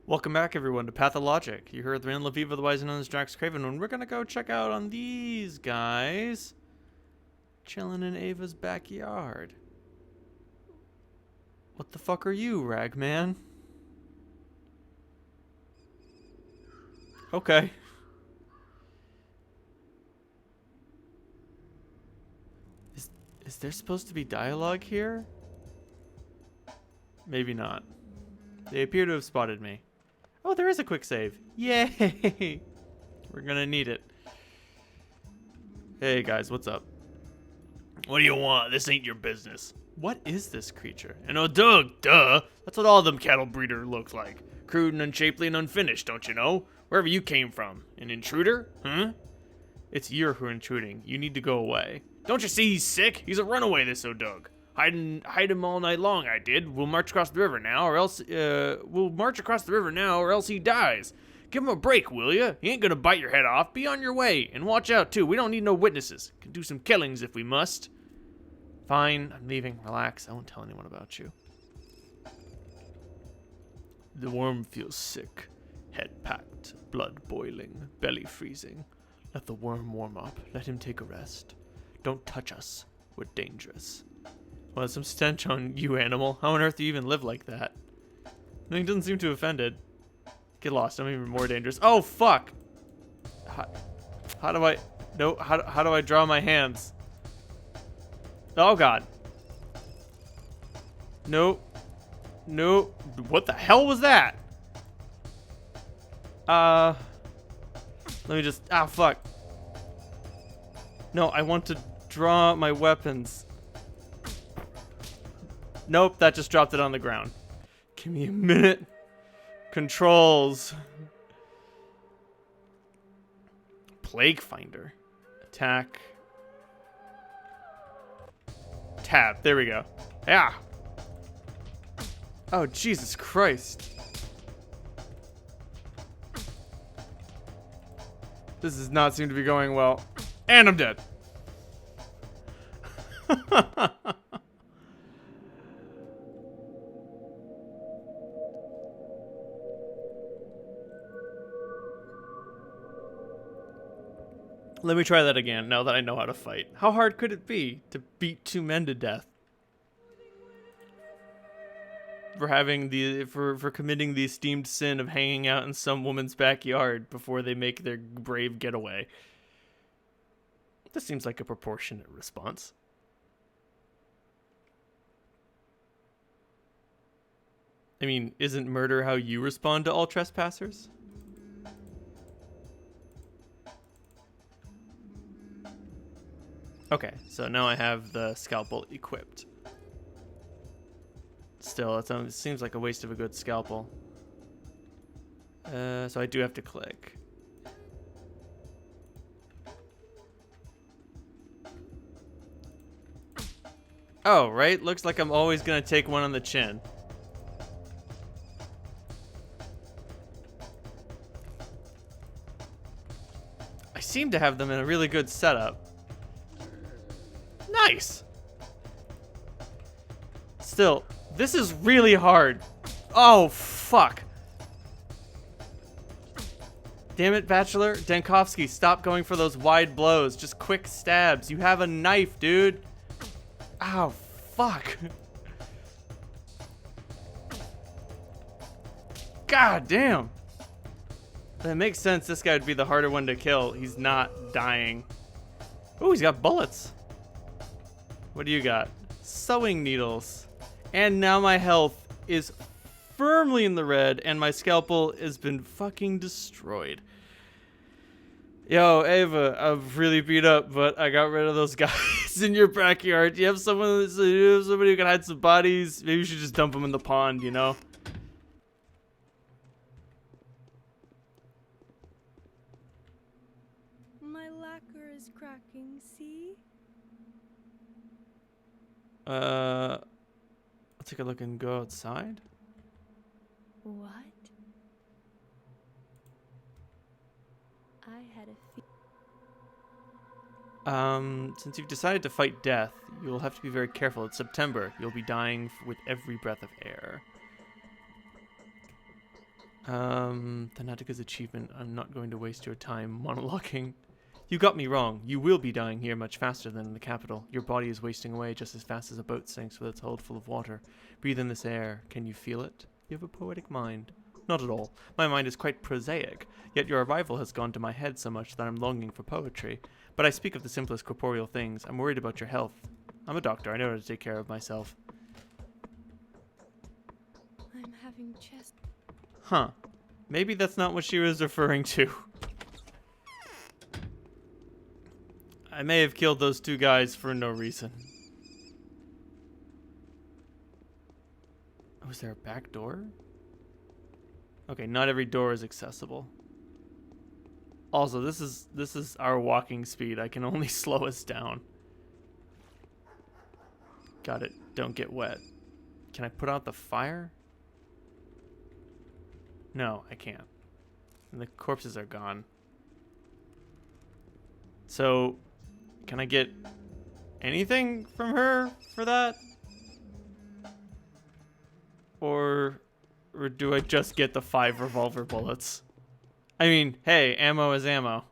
Welcome back, everyone, to Pathologic. You heard Ran Lviv, otherwise known as DraxxKraven, and we're gonna go check out on these guys chilling in Ava's backyard. What the fuck are you, Ragman? Okay. Is there supposed to be dialogue here? Maybe not. They appear to have spotted me. Oh, there is a quick save. Yay! We're gonna need it. Hey guys, what's up? What do you want? This ain't your business. What is this creature? An Odug, duh! That's what all them cattle breeder looks like. Crude and unshapely and unfinished, don't you know? Wherever you came from. An intruder? Huh? It's you who are intruding. You need to go away. Don't you see he's sick? He's a runaway, this Odug. Hide him all night long, I did. We'll march across the river now, or else, he dies. Give him a break, will ya? He ain't gonna bite your head off. Be on your way. And watch out, too. We don't need no witnesses. Can do some killings if we must. Fine, I'm leaving. Relax. I won't tell anyone about you. The worm feels sick. Head packed. Blood boiling. Belly freezing. Let the worm warm up. Let him take a rest. Don't touch us. We're dangerous. Well, some stench on you, animal. How on earth do you even live like that? No, he doesn't seem too offended. Get lost. I'm even more dangerous. Oh, fuck! How do I... No, how do I draw my hands? Oh, God. Nope. Nope. What the hell was that? Let me just... Ah, fuck. No, I want to draw my weapons. Nope, that just dropped it on the ground. Give me a minute. Controls. Plague Finder. Attack. Tab. There we go. Yeah. Oh, Jesus Christ. This does not seem to be going well. And I'm dead. Let me try that again, now that I know how to fight. How hard could it be to beat two men to death? For committing the esteemed sin of hanging out in some woman's backyard before they make their brave getaway. This seems like a proportionate response. I mean, isn't murder how you respond to all trespassers? Okay, so now I have the scalpel equipped. Still, it seems like a waste of a good scalpel. So I do have to click. Oh, right? Looks like I'm always gonna take one on the chin. I seem to have them in a really good setup. Nice. Still, this is really hard. Oh, fuck. Damn it, Bachelor. Dankovsky, stop going for those wide blows. Just quick stabs. You have a knife, dude. Ow, fuck. God damn. That makes sense. This guy would be the harder one to kill. He's not dying. Oh, he's got bullets. What do you got? Sewing needles. And now my health is firmly in the red and my scalpel has been fucking destroyed. Yo, Ava, I'm really beat up, but I got rid of those guys in your backyard. Do you have somebody who can hide some bodies? Maybe you should just dump them in the pond, you know? My lacquer is cracking, see? I'll take a look and go outside. What? I had a Since you've decided to fight death, you'll have to be very careful. It's September. You'll be dying with every breath of air. Thanatika's achievement. I'm not going to waste your time monologuing. You got me wrong. You will be dying here much faster than in the capital. Your body is wasting away just as fast as a boat sinks with its hold full of water. Breathe in this air. Can you feel it? You have a poetic mind. Not at all. My mind is quite prosaic, yet your arrival has gone to my head so much that I'm longing for poetry. But I speak of the simplest corporeal things. I'm worried about your health. I'm a doctor. I know how to take care of myself. I'm having chest. Huh. Maybe that's not what she was referring to. I may have killed those two guys for no reason. Oh, is there a back door? Okay, not every door is accessible. Also, this is our walking speed. I can only slow us down. Got it. Don't get wet. Can I put out the fire? No, I can't. And the corpses are gone. So, can I get anything from her for that? Or do I just get the 5 revolver bullets? I mean, hey, ammo is ammo.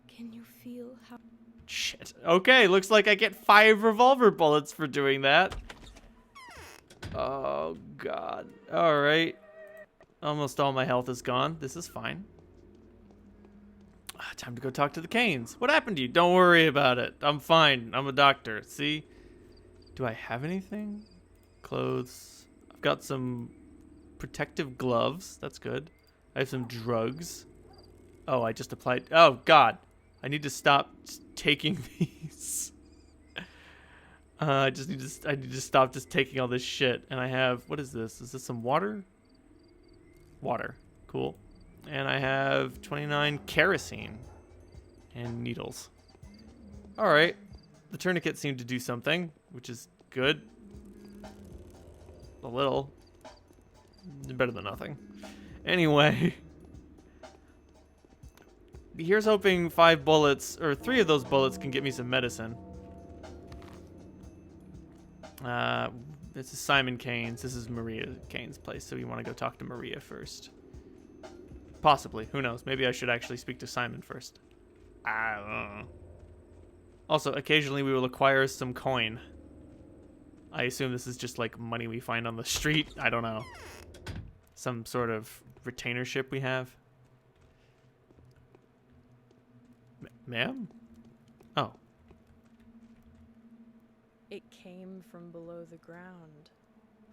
Can you feel how? Shit. Okay, looks like I get 5 revolver bullets for doing that. Oh, God. Alright. Almost all my health is gone. This is fine. Time to go talk to the Kains. What happened to you? Don't worry about it. I'm fine. I'm a doctor. See? Do I have anything? Clothes. I've got some protective gloves. That's good. I have some drugs. Oh, I just applied. Oh, God. I need to stop taking these. I need to stop just taking all this shit. And I have, what is this? Is this some water? Water. Cool. And I have 29 kerosene and needles. All right. The tourniquet seemed to do something, which is good. A little. Better than nothing. Anyway. Here's hoping 5 bullets, or 3 of those bullets can get me some medicine. This is Simon Kains. This is Maria Kains' place, so we want to go talk to Maria first. Possibly. Who knows? Maybe I should actually speak to Simon first. I don't know. Also, occasionally we will acquire some coin. I assume this is just like money we find on the street. I don't know. Some sort of retainership we have. Ma'am? Oh. It came from below the ground.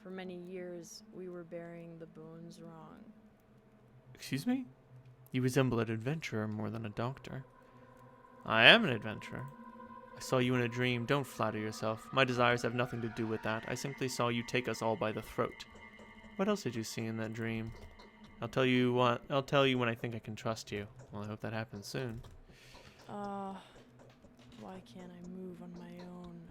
For many years, we were burying the bones wrong. Excuse me? You resemble an adventurer more than a doctor. I am an adventurer. I saw you in a dream. Don't flatter yourself. My desires have nothing to do with that. I simply saw you take us all by the throat. What else did you see in that dream? I'll tell you when I think I can trust you. Well, I hope that happens soon. Why can't I move on my own?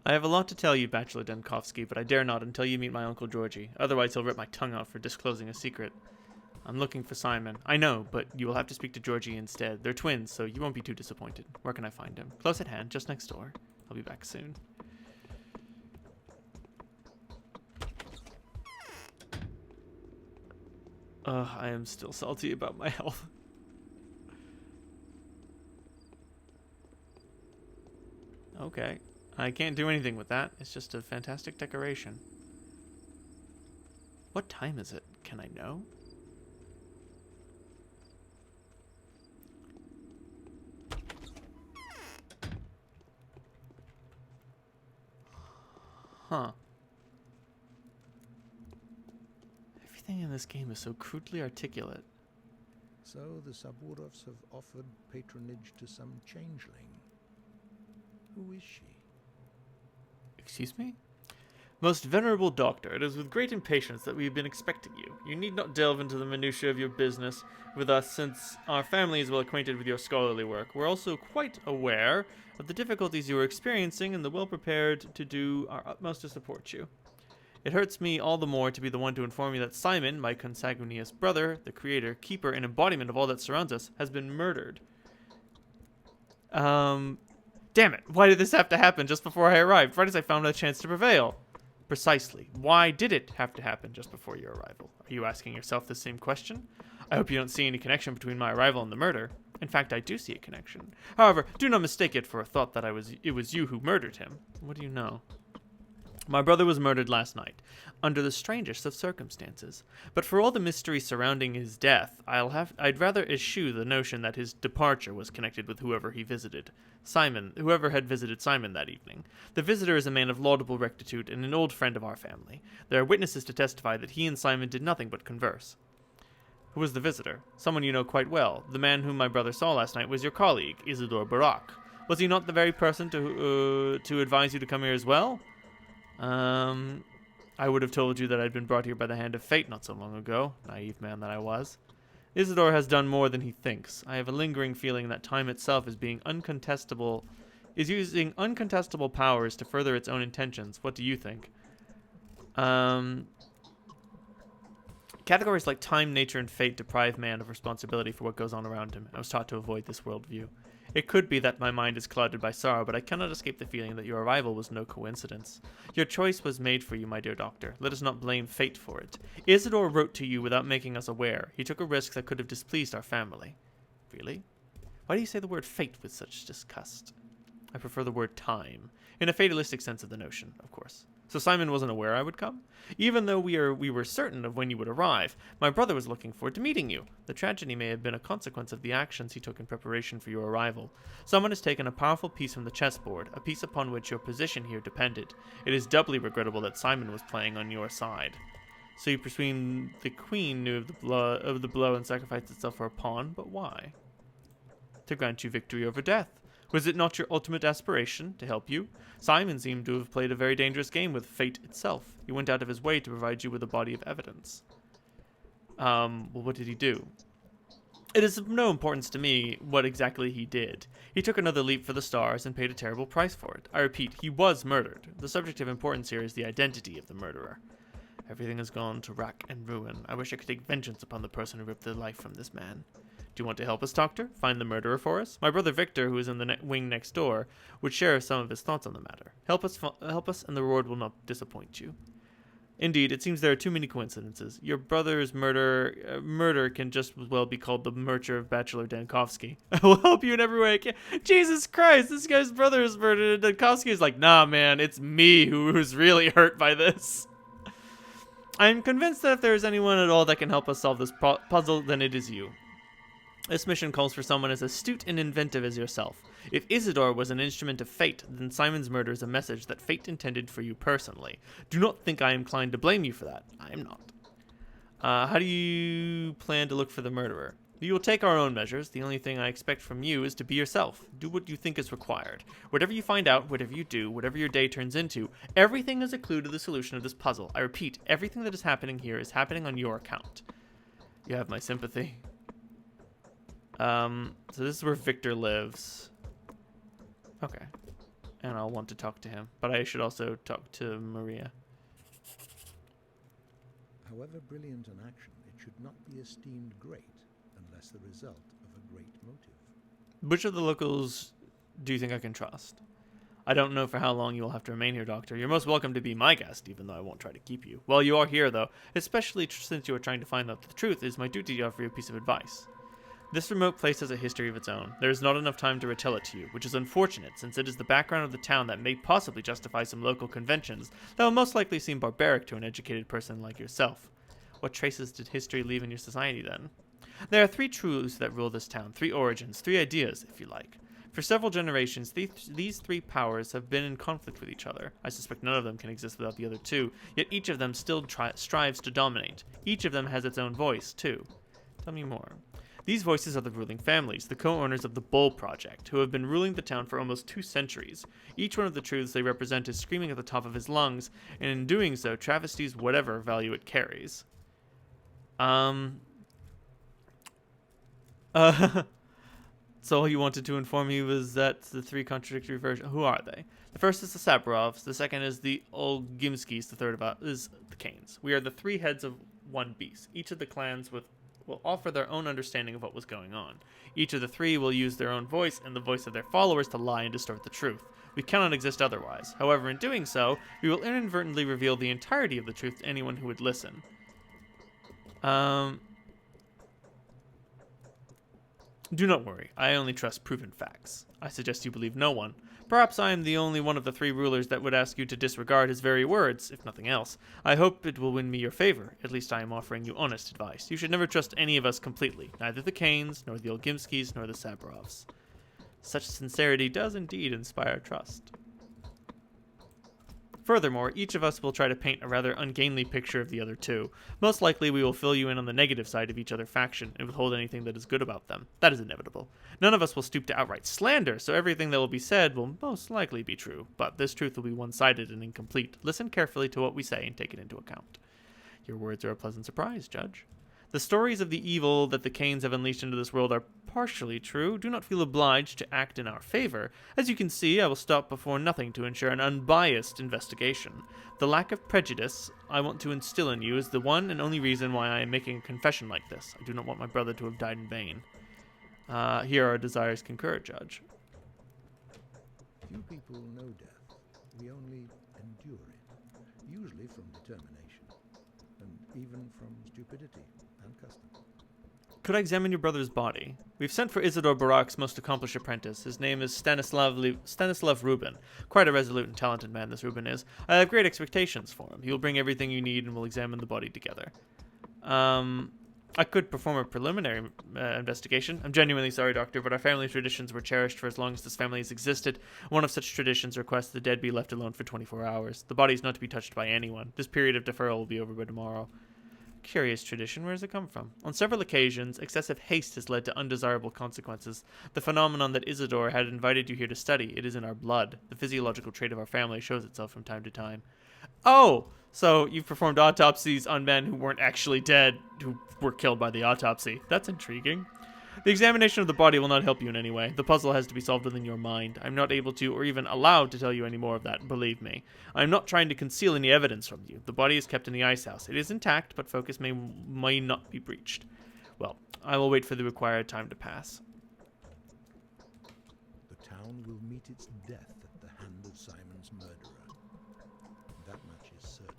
I have a lot to tell you, Bachelor Denkovsky, but I dare not until you meet my Uncle Georgie. Otherwise, he'll rip my tongue out for disclosing a secret. I'm looking for Simon. I know, but you will have to speak to Georgie instead. They're twins, so you won't be too disappointed. Where can I find him? Close at hand, just next door. I'll be back soon. I am still salty about my health. Okay. I can't do anything with that. It's just a fantastic decoration. What time is it? Can I know? Huh. Everything in this game is so crudely articulate. So the Saburovs have offered patronage to some changeling. Who is she? Excuse me? Most venerable doctor, it is with great impatience that we have been expecting you. You need not delve into the minutiae of your business with us, since our family is well acquainted with your scholarly work. We're also quite aware of the difficulties you are experiencing and well prepared to do our utmost to support you. It hurts me all the more to be the one to inform you that Simon, my consanguineous brother, the creator, keeper, and embodiment of all that surrounds us, has been murdered. Damn it. Why did this have to happen just before I arrived, right as I found a chance to prevail? Precisely. Why did it have to happen just before your arrival? Are you asking yourself the same question? I hope you don't see any connection between my arrival and the murder. In fact, I do see a connection. However, do not mistake it for a thought that it was you who murdered him. What do you know? My brother was murdered last night, under the strangest of circumstances. But for all the mystery surrounding his death, I'd rather eschew the notion that his departure was connected with whoever he visited. Whoever had visited Simon that evening. The visitor is a man of laudable rectitude and an old friend of our family. There are witnesses to testify that he and Simon did nothing but converse. Who was the visitor? Someone you know quite well. The man whom my brother saw last night was your colleague, Isidore Barak. Was he not the very person to advise you to come here as well? I would have told you that I'd been brought here by the hand of fate not so long ago, naive man that I was. Isidore has done more than he thinks. I have a lingering feeling that time itself is using uncontestable powers to further its own intentions. What do you think? Categories like time, nature, and fate deprive man of responsibility for what goes on around him. I was taught to avoid this worldview. It could be that my mind is clouded by sorrow, but I cannot escape the feeling that your arrival was no coincidence. Your choice was made for you, my dear doctor. Let us not blame fate for it. Isidore wrote to you without making us aware. He took a risk that could have displeased our family. Really? Why do you say the word fate with such disgust? I prefer the word time, in a fatalistic sense of the notion, of course. So Simon wasn't aware I would come? Even though we were certain of when you would arrive, my brother was looking forward to meeting you. The tragedy may have been a consequence of the actions he took in preparation for your arrival. Someone has taken a powerful piece from the chessboard, a piece upon which your position here depended. It is doubly regrettable that Simon was playing on your side. So you presume the queen knew of the blow and sacrificed itself for a pawn, but why? To grant you victory over death. Was it not your ultimate aspiration to help you? Simon seemed to have played a very dangerous game with fate itself. He went out of his way to provide you with a body of evidence. Well, what did he do? It is of no importance to me what exactly he did. He took another leap for the stars and paid a terrible price for it. I repeat, he was murdered. The subject of importance here is the identity of the murderer. Everything has gone to rack and ruin. I wish I could take vengeance upon the person who ripped the life from this man. Do you want to help us, Doctor? Find the murderer for us? My brother Victor, who is in the wing next door, would share some of his thoughts on the matter. Help us, and the reward will not disappoint you. Indeed, it seems there are too many coincidences. Your brother's murder can just as well be called the murder of Bachelor Dankovsky. I will help you in every way I can. Jesus Christ, this guy's brother is murdered, and Dankovsky is like, nah, man, it's me who's really hurt by this. I'm convinced that if there is anyone at all that can help us solve this puzzle, then it is you. This mission calls for someone as astute and inventive as yourself. If Isidore was an instrument of fate, then Simon's murder is a message that fate intended for you personally. Do not think I am inclined to blame you for that. I am not. How do you plan to look for the murderer? We will take our own measures. The only thing I expect from you is to be yourself. Do what you think is required. Whatever you find out, whatever you do, whatever your day turns into, everything is a clue to the solution of this puzzle. I repeat, everything that is happening here is happening on your account. You have my sympathy. So this is where Victor lives. Okay. And I'll want to talk to him. But I should also talk to Maria. However brilliant an action, it should not be esteemed great unless the result of a great motive. Which of the locals do you think I can trust? I don't know for how long you will have to remain here, Doctor. You're most welcome to be my guest, even though I won't try to keep you. While you are here, though, especially since you are trying to find out the truth, it is my duty to offer you a piece of advice. This remote place has a history of its own. There is not enough time to retell it to you, which is unfortunate, since it is the background of the town that may possibly justify some local conventions that will most likely seem barbaric to an educated person like yourself. What traces did history leave in your society, then? There are 3 truths that rule this town, 3 origins, 3 ideas, if you like. For several generations, these 3 powers have been in conflict with each other. I suspect none of them can exist without the other 2, yet each of them still strives to dominate. Each of them has its own voice, too. Tell me more. These voices are the ruling families, the co-owners of the Bull Project, who have been ruling the town for almost 2 centuries. Each one of the truths they represent is screaming at the top of his lungs, and in doing so, travesties whatever value it carries. So all you wanted to inform me was that the 3 contradictory versions. Who are they? The first is the Saburovs, the second is the Olgimskis, the third is the Kains. We are the 3 heads of one beast, each of the clans with will offer their own understanding of what was going on. Each of the three will use their own voice and the voice of their followers to lie and distort the truth. We cannot exist otherwise. However, in doing so, we will inadvertently reveal the entirety of the truth to anyone who would listen. Do not worry. I only trust proven facts. I suggest you believe no one. Perhaps I am the only one of the three rulers that would ask you to disregard his very words, if nothing else. I hope it will win me your favor. At least I am offering you honest advice. You should never trust any of us completely. Neither the Kains, nor the Olgimskis, nor the Sabrovs. Such sincerity does indeed inspire trust. Furthermore, each of us will try to paint a rather ungainly picture of the other two. Most likely, we will fill you in on the negative side of each other faction and withhold anything that is good about them. That is inevitable. None of us will stoop to outright slander, so everything that will be said will most likely be true. But this truth will be one-sided and incomplete. Listen carefully to what we say and take it into account. Your words are a pleasant surprise, Judge. The stories of the evil that the Kains have unleashed into this world are partially true. Do not feel obliged to act in our favor. As you can see, I will stop before nothing to ensure an unbiased investigation. The lack of prejudice I want to instill in you is the one and only reason why I am making a confession like this. I do not want my brother to have died in vain. Here our desires concur, Judge. Few people know death. We only endure it, usually from determination, and even from stupidity and custom. Could I examine your brother's body? We've sent for Isidore Barak's most accomplished apprentice. His name is Stanislav Rubin. Quite a resolute and talented man, this Rubin is. I have great expectations for him. He will bring everything you need and we'll examine the body together. I could perform a preliminary investigation. I'm genuinely sorry, Doctor, but our family traditions were cherished for as long as this family has existed. One of such traditions requests the dead be left alone for 24 hours. The body is not to be touched by anyone. This period of deferral will be over by tomorrow. Curious tradition. Where does it come from? On several occasions, excessive haste has led to undesirable consequences. The phenomenon that Isidore had invited you here to study, it is in our blood. The physiological trait of our family shows itself from time to time. Oh! So you've performed autopsies on men who weren't actually dead, who were killed by the autopsy. That's intriguing. The examination of the body will not help you in any way. The puzzle has to be solved within your mind. I'm not able to, or even allowed to tell you any more of that, believe me. I'm not trying to conceal any evidence from you. The body is kept in the ice house. It is intact, but focus may not be breached. Well, I will wait for the required time to pass. The town will meet its death at the hand of Simon's murderer. That much is certain.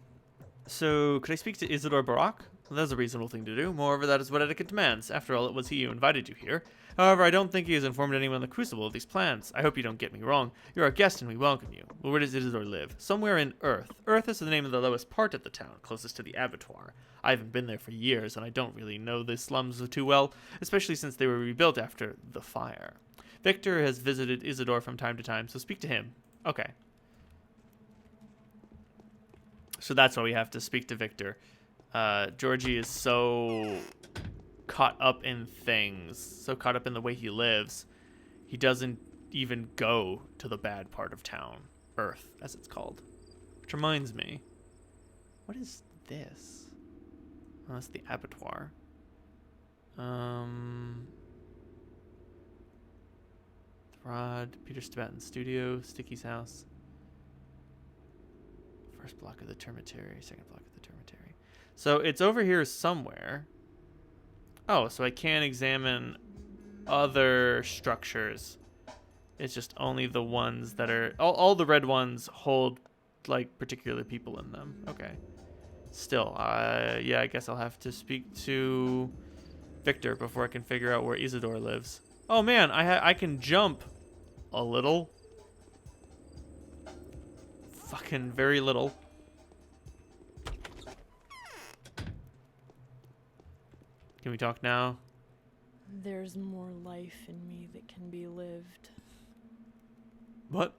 So, could I speak to Isidore Barak? Well, that's a reasonable thing to do. Moreover, that is what etiquette demands. After all, it was he who invited you here. However, I don't think he has informed anyone in the Crucible of these plans. I hope you don't get me wrong. You're our guest and we welcome you. Well, where does Isidore live? Somewhere in Earth. Earth is the name of the lowest part of the town, closest to the abattoir. I haven't been there for years, and I don't really know the slums too well, especially since they were rebuilt after the fire. Victor has visited Isidore from time to time, so speak to him. Okay. So that's why we have to speak to Victor. Georgie is so caught up in things, so caught up in the way he lives, he doesn't even go to the bad part of town, Earth, as it's called. Which reminds me, what is this? Oh, that's the abattoir. Throd, Peter Stabatin's studio, Sticky's house. First block of the termitary, second block of the termitary. So it's over here somewhere. Oh, so I can't examine other structures. It's just only the ones that are... All the red ones hold, like, particular people in them. Okay. Still, yeah, I guess I'll have to speak to Victor before I can figure out where Isidore lives. Oh, man, I can jump a little. Fucking very little. Can we talk now? There's more life in me that can be lived. What?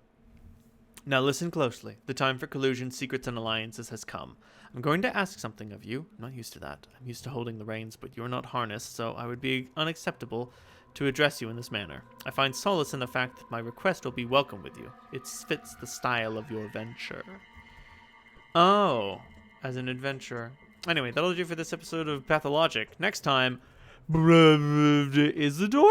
Now listen closely. The time for collusion, secrets, and alliances has come. I'm going to ask something of you. I'm not used to that. I'm used to holding the reins, but you're not harnessed, so I would be unacceptable to address you in this manner. I find solace in the fact that my request will be welcome with you. It fits the style of your venture. Oh, as an adventurer. Anyway, that'll do for this episode of Pathologic. Next time, Isidore?